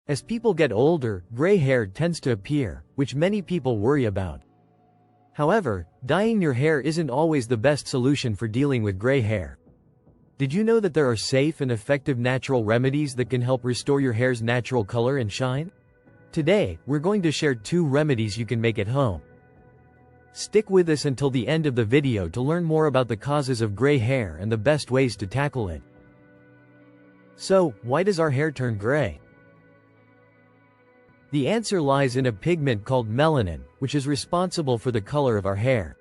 As people get older, gray hair tends to appear, which many people worry about. However, dyeing your hair isn't always the best solution for dealing with gray hair. Did you know that there are safe and effective natural remedies that can help restore your hair's natural color and shine? Today, we're going to share 2 remedies you can make at home. Stick with us until the end of the video to learn more about the causes of gray hair and the best ways to tackle it. So, why does our hair turn gray? The answer lies in a pigment called melanin, which is responsible for the color of our hair.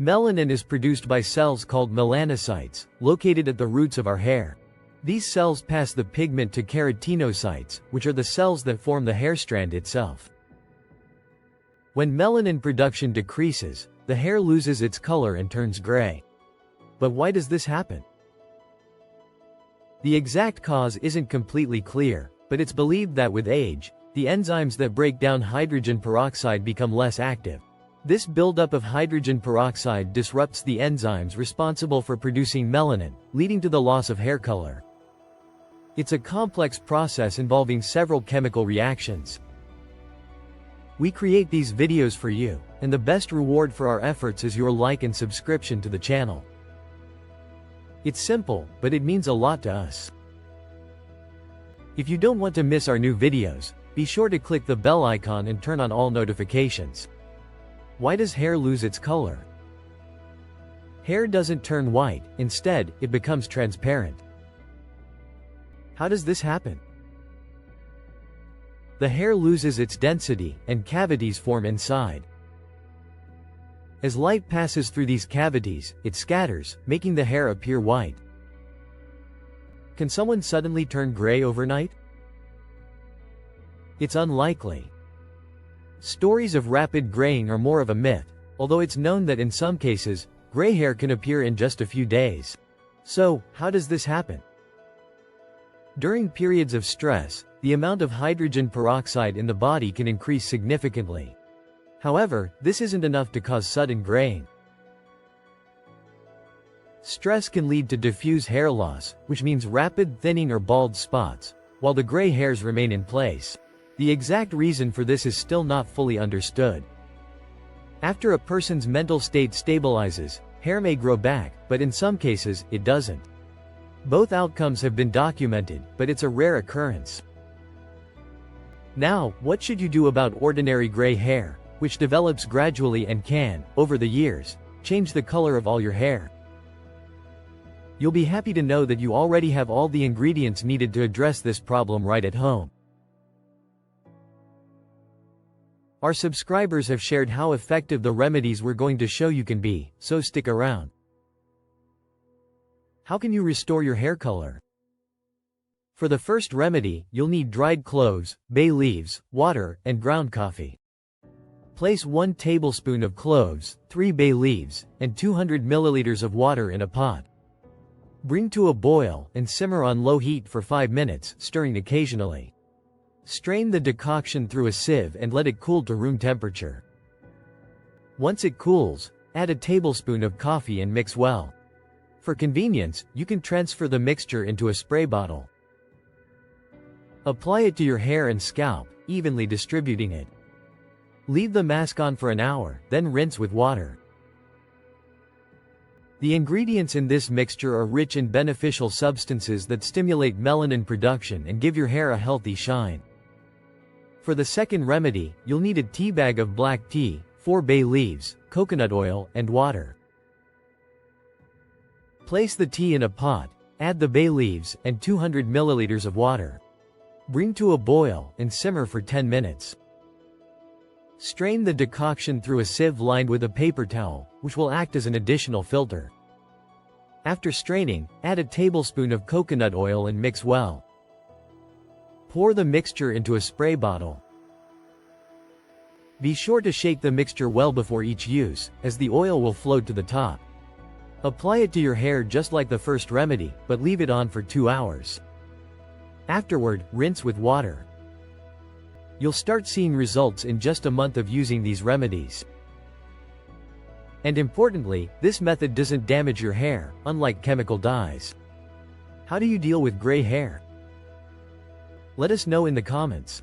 Melanin is produced by cells called melanocytes, located at the roots of our hair. These cells pass the pigment to keratinocytes, which are the cells that form the hair strand itself. When melanin production decreases, the hair loses its color and turns gray. But why does this happen? The exact cause isn't completely clear, but it's believed that with age, the enzymes that break down hydrogen peroxide become less active. This buildup of hydrogen peroxide disrupts the enzymes responsible for producing melanin, leading to the loss of hair color. It's a complex process involving several chemical reactions. We create these videos for you, and the best reward for our efforts is your like and subscription to the channel. It's simple, but it means a lot to us. If you don't want to miss our new videos, be sure to click the bell icon and turn on all notifications. Why does hair lose its color? Hair doesn't turn white, instead, it becomes transparent. How does this happen? The hair loses its density, and cavities form inside. As light passes through these cavities, it scatters, making the hair appear white. Can someone suddenly turn gray overnight? It's unlikely. Stories of rapid graying are more of a myth, although it's known that in some cases, gray hair can appear in just a few days. So, how does this happen? During periods of stress, the amount of hydrogen peroxide in the body can increase significantly. However, this isn't enough to cause sudden graying. Stress can lead to diffuse hair loss, which means rapid thinning or bald spots, while the gray hairs remain in place. The exact reason for this is still not fully understood. After a person's mental state stabilizes, hair may grow back, but in some cases, it doesn't. Both outcomes have been documented, but it's a rare occurrence. Now, what should you do about ordinary gray hair, which develops gradually and can, over the years, change the color of all your hair? You'll be happy to know that you already have all the ingredients needed to address this problem right at home. Our subscribers have shared how effective the remedies we're going to show you can be, so stick around. How can you restore your hair color? For the first remedy, you'll need dried cloves, bay leaves, water, and ground coffee. Place 1 tablespoon of cloves, 3 bay leaves, and 200 milliliters of water in a pot. Bring to a boil, and simmer on low heat for 5 minutes, stirring occasionally. Strain the decoction through a sieve and let it cool to room temperature. Once it cools, add a tablespoon of coffee and mix well. For convenience, you can transfer the mixture into a spray bottle. Apply it to your hair and scalp, evenly distributing it. Leave the mask on for an hour, then rinse with water. The ingredients in this mixture are rich in beneficial substances that stimulate melanin production and give your hair a healthy shine. For the second remedy, you'll need a tea bag of black tea, 4 bay leaves, coconut oil, and water. Place the tea in a pot, add the bay leaves, and 200 milliliters of water. Bring to a boil, and simmer for 10 minutes. Strain the decoction through a sieve lined with a paper towel, which will act as an additional filter. After straining, add a tablespoon of coconut oil and mix well. Pour the mixture into a spray bottle. Be sure to shake the mixture well before each use, as the oil will float to the top. Apply it to your hair just like the first remedy, but leave it on for 2 hours. Afterward, rinse with water. You'll start seeing results in just a month of using these remedies. And importantly, this method doesn't damage your hair, unlike chemical dyes. How do you deal with gray hair? Let us know in the comments.